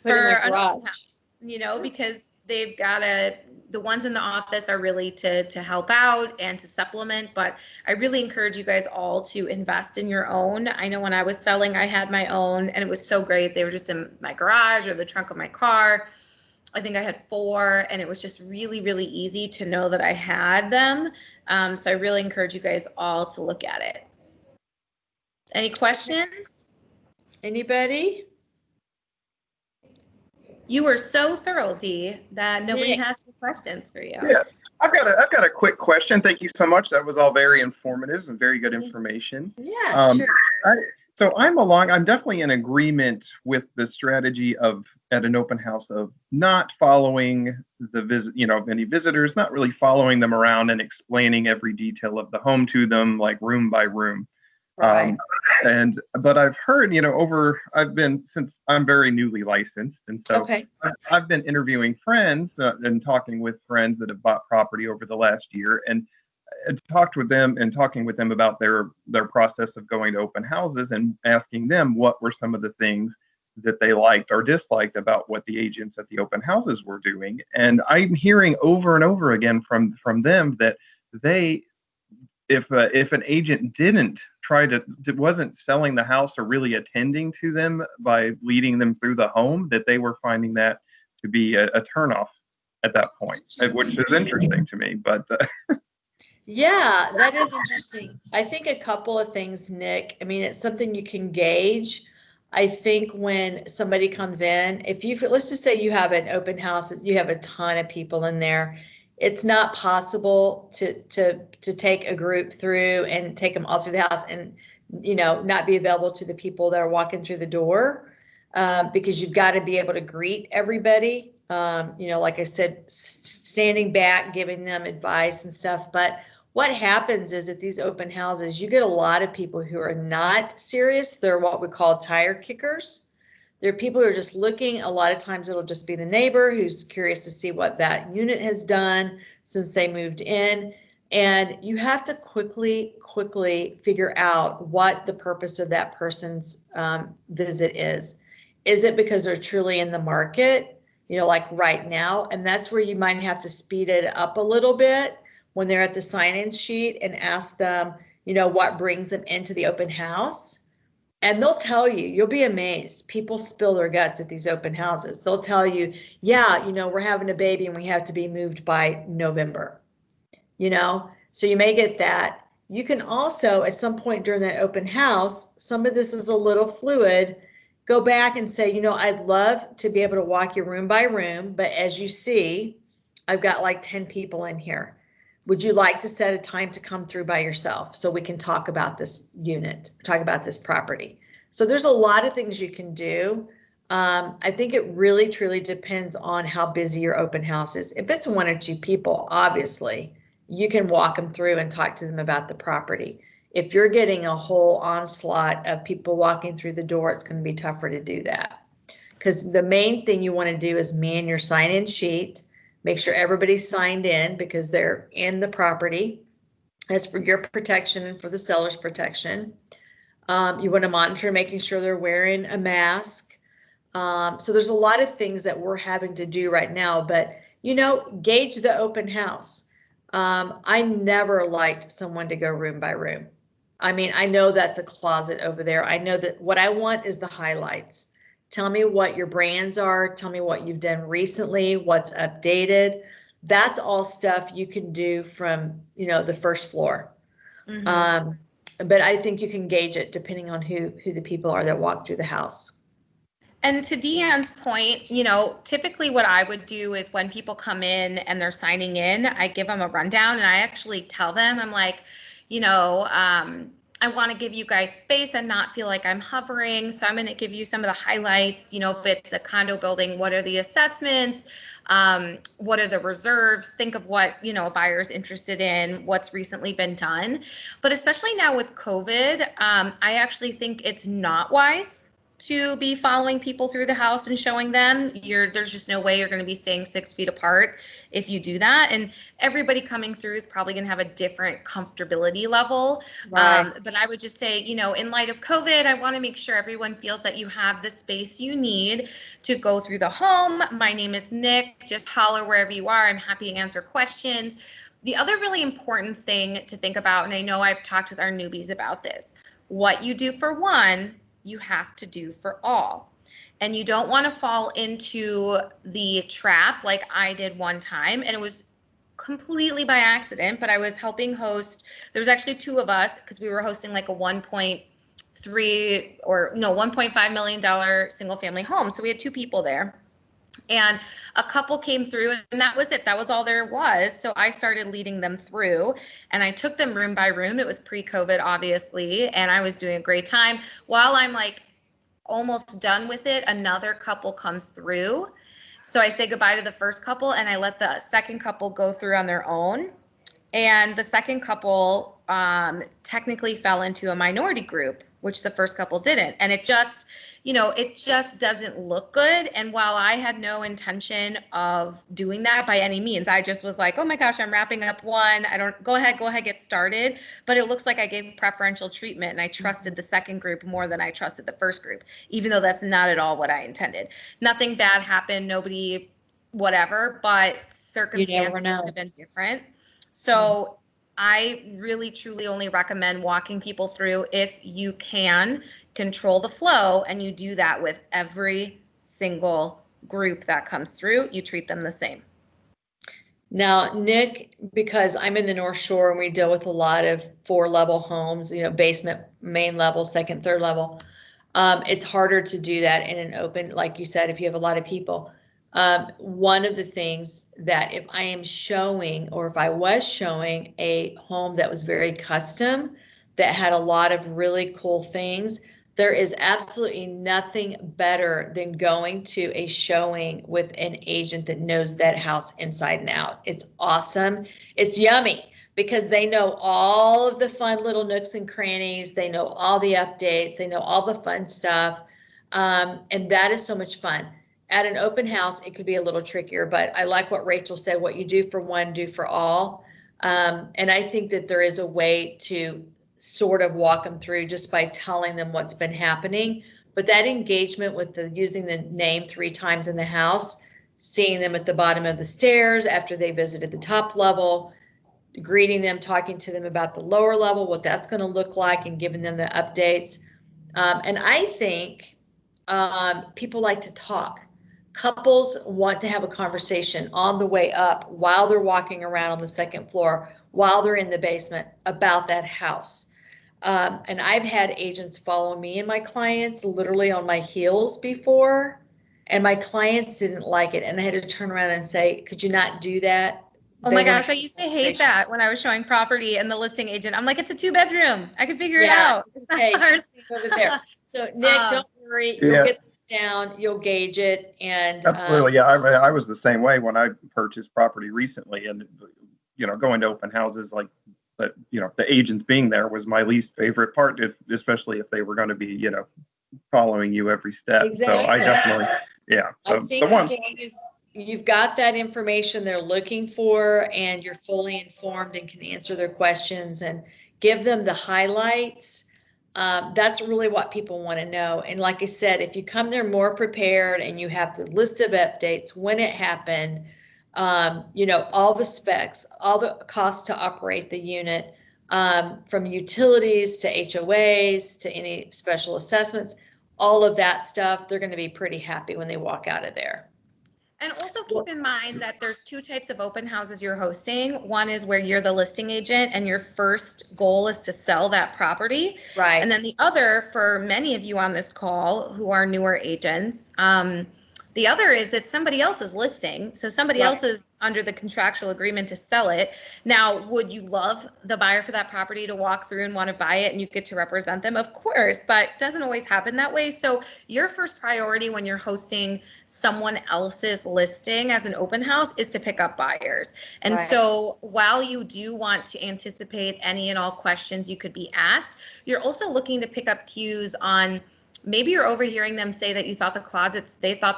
for an open house, you know, because they've got to, the ones in the office are really to help out and to supplement, but I really encourage you guys all to invest in your own. I know when I was selling, I had my own and it was so great. They were just in my garage or the trunk of my car. I think I had 4 and it was just really, really easy to know that I had them. So I really encourage you guys all to look at it. Any questions? Anybody? You were so thorough, Dee, that nobody has any questions for you. Yeah, I've got a quick question. Thank you so much. That was all very informative and very good information. Yeah, sure. I'm definitely in agreement with the strategy of at an open house of not following any visitors, not really following them around and explaining every detail of the home to them, like room by room. Right. But I've heard, since I'm very newly licensed, and so Okay. I've been interviewing friends and talking with friends that have bought property over the last year, and talking with them about their process of going to open houses and asking them what were some of the things that they liked or disliked about what the agents at the open houses were doing. And I'm hearing over and over again from them that if an agent wasn't selling the house or really attending to them by leading them through the home, that they were finding that to be a turnoff at that point, which is interesting to me. But yeah, that is interesting. I think a couple of things, Nick. I mean, it's something you can gauge. I think when somebody comes in, let's just say you have an open house, you have a ton of people in there, it's not possible to take a group through and take them all through the house and, not be available to the people that are walking through the door, because you've got to be able to greet everybody. Like I said, standing back, giving them advice and stuff. But what happens is at these open houses, you get a lot of people who are not serious. They're what we call tire kickers. There are people who are just looking. A lot of times it'll just be the neighbor who's curious to see what that unit has done since they moved in. And you have to quickly figure out what the purpose of that person's visit is. Is it because they're truly in the market, like right now? And that's where you might have to speed it up a little bit when they're at the sign-in sheet and ask them, what brings them into the open house. And they'll tell you, you'll be amazed. People spill their guts at these open houses. They'll tell you, yeah, we're having a baby and we have to be moved by November, So you may get that. You can also, at some point during that open house, some of this is a little fluid, go back and say, I'd love to be able to walk you room by room, but as you see, I've got like 10 people in here. Would you like to set a time to come through by yourself so we can talk about this unit, talk about this property? So there's a lot of things you can do. I think it really, truly depends on how busy your open house is. If it's 1 or 2 people, obviously, you can walk them through and talk to them about the property. If you're getting a whole onslaught of people walking through the door, it's going to be tougher to do that. Because the main thing you want to do is man your sign-in sheet. Make sure everybody's signed in because they're in the property. That's for your protection and for the seller's protection. You want to monitor making sure they're wearing a mask. So there's a lot of things that we're having to do right now, but gauge the open house. I never liked someone to go room by room. I mean, I know that's a closet over there. I know that what I want is the highlights. Tell me what your brands are. Tell me what you've done recently, what's updated. That's all stuff you can do from, the first floor. Mm-hmm. But I think you can gauge it depending on who the people are that walk through the house. And to Deanne's point, typically what I would do is when people come in and they're signing in, I give them a rundown and I actually tell them, I'm like, I want to give you guys space and not feel like I'm hovering. So I'm going to give you some of the highlights. If it's a condo building, what are the assessments? What are the reserves? Think of what, a buyer's interested in, what's recently been done. But especially now with COVID, I actually think it's not wise to be following people through the house and showing them. There's just no way you're going to be staying 6 feet apart if you do that. And everybody coming through is probably going to have a different comfortability level. Right. But I would just say, in light of COVID, I want to make sure everyone feels that you have the space you need to go through the home. My name is Nick. Just holler wherever you are. I'm happy to answer questions. The other really important thing to think about, and I know I've talked with our newbies about this, what you do for one, you have to do for all. And you don't want to fall into the trap like I did one time. And it was completely by accident, but I was helping host. There was actually 2 of us because we were hosting like a $1.5 million single family home. So we had 2 people there. And a couple came through and that was it. That was all there was. So I started leading them through and I took them room by room. It was pre-COVID, obviously, and I was doing a great time. While I'm like almost done with it, another couple comes through. So I say goodbye to the first couple and I let the second couple go through on their own. And the second couple technically fell into a minority group, which the first couple didn't. And it just doesn't look good. And while I had no intention of doing that by any means, I just was like, oh my gosh, I'm wrapping up one. Go ahead, get started. But it looks like I gave preferential treatment and I trusted the second group more than I trusted the first group, even though that's not at all what I intended. Nothing bad happened, nobody, whatever, but circumstances have been different. So I really, truly only recommend walking people through if you can control the flow, and you do that with every single group that comes through. You treat them the same. Now, Nick, because I'm in the North Shore and we deal with a lot of 4-level homes, basement, main level, second, third level, it's harder to do that in an open, like you said, if you have a lot of people. One of the things that if I am showing, or if I was showing a home that was very custom, that had a lot of really cool things, there is absolutely nothing better than going to a showing with an agent that knows that house inside and out. It's awesome. It's yummy because they know all of the fun little nooks and crannies. They know all the updates. They know all the fun stuff. And that is so much fun. At an open house, it could be a little trickier, but I like what Rachel said, what you do for one, do for all. And I think that there is a way to sort of walk them through just by telling them what's been happening. But that engagement with the using the name 3 times in the house, seeing them at the bottom of the stairs after they visited the top level, greeting them, talking to them about the lower level, what that's going to look like, and giving them the updates. And I think people like to talk. Couples want to have a conversation on the way up while they're walking around on the second floor, while they're in the basement about that house. And I've had agents follow me and my clients literally on my heels before, and my clients didn't like it. And I had to turn around and say, could you not do that? Oh my gosh, I used to hate that when I was showing property and the listing agent. I'm like, it's a 2-bedroom. I can figure it out. Okay, over there. So Nick, don't worry, you'll get this down, you'll gauge it, and absolutely, yeah. I was the same way when I purchased property recently, and going to open houses like that, the agents being there was my least favorite part, especially if they were going to be, following you every step. Exactly. So I definitely, yeah. So I think as long as you've got that information they're looking for and you're fully informed and can answer their questions and give them the highlights, that's really what people want to know. And like I said, if you come there more prepared and you have the list of updates, when it happened, all the specs, all the costs to operate the unit, from utilities to HOAs to any special assessments, all of that stuff, they're going to be pretty happy when they walk out of there. And also keep in mind that there's 2 types of open houses you're hosting. One is where you're the listing agent and your first goal is to sell that property. Right. And then the other, for many of you on this call who are newer agents, the other is it's somebody else's listing. So somebody else is under the contractual agreement to sell it. Now, would you love the buyer for that property to walk through and want to buy it and you get to represent them? Of course, but it doesn't always happen that way. So your first priority when you're hosting someone else's listing as an open house is to pick up buyers. And so while you do want to anticipate any and all questions you could be asked, you're also looking to pick up cues on maybe you're overhearing them say that they thought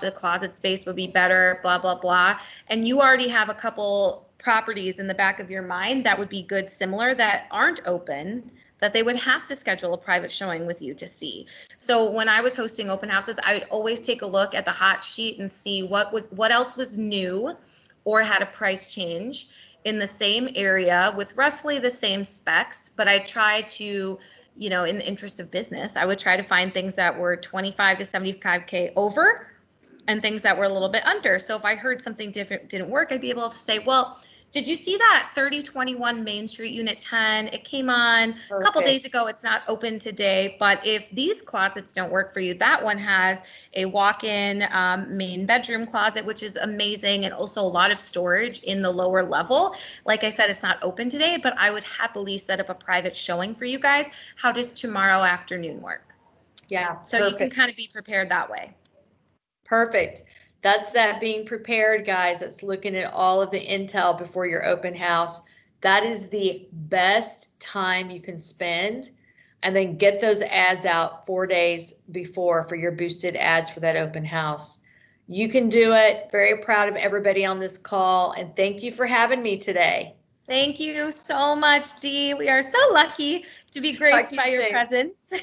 the closet space would be better, blah, blah, blah. And you already have a couple properties in the back of your mind that would be good, similar, that aren't open, that they would have to schedule a private showing with you to see. So when I was hosting open houses, I would always take a look at the hot sheet and see what else was new or had a price change in the same area with roughly the same specs. But I try to, in the interest of business, I would try to find things that were 25 to 75K over and things that were a little bit under. So if I heard something different didn't work, I'd be able to say, well, did you see that 3021 Main Street Unit 10? It came on a couple days ago. It's not open today, but if these closets don't work for you, that one has a walk-in main bedroom closet, which is amazing, and also a lot of storage in the lower level. Like I said, it's not open today, but I would happily set up a private showing for you guys. How does tomorrow afternoon work? Yeah. So you can kind of be prepared that way. Perfect. That's that being prepared, guys. That's looking at all of the intel before your open house. That is the best time you can spend. And then get those ads out 4 days before for your boosted ads for that open house. You can do it. Very proud of everybody on this call. And thank you for having me today. Thank you so much, Dee. We are so lucky to be graced by your presence.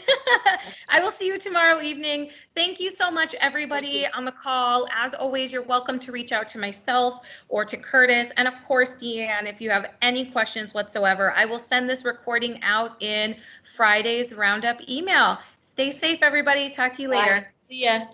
I will see you tomorrow evening. Thank you so much, everybody on the call. As always, you're welcome to reach out to myself or to Curtis. And of course, Deanne, if you have any questions whatsoever, I will send this recording out in Friday's roundup email. Stay safe, everybody. Talk to you later. Bye. See ya.